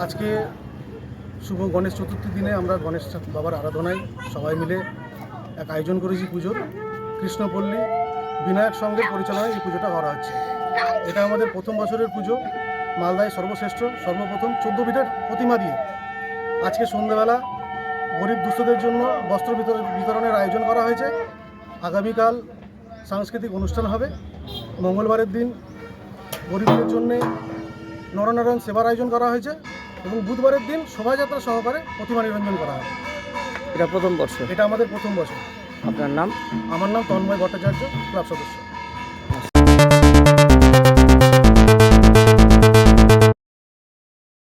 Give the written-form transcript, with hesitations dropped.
আজকে শুভ গণেশ চতুর্থী দিনে আমরা গণেশ বাবার আরাধনায় সবাই মিলে এক আয়োজন করেছি পুজোর। কৃষ্ণপল্লী বিনায়ক সংঘের পরিচালনায় এই পুজোটা করা হচ্ছে। এটা আমাদের প্রথম বছরের পুজো। মালদায় সর্বশ্রেষ্ঠ সর্বপ্রথম 14 ফিটের প্রতিমা দিয়ে আজকে সন্ধ্যাবেলা গরিব দুস্থদের জন্য বস্ত্র বিতরণের আয়োজন করা হয়েছে। আগামীকাল সাংস্কৃতিক অনুষ্ঠান হবে। মঙ্গলবারের দিন গরিবদের জন্য নরনারায়ণ সেবার আয়োজন করা হয়েছে এবং বুধবারের দিন শোভাযাত্রা সহকারে প্রতিমা নিরঞ্জন করা হবে। এটা প্রথম বর্ষ? এটা আমাদের প্রথম বছর। আপনার নাম? আমার নাম তন্ময় ভট্টাচার্য, ক্লাব সদস্য।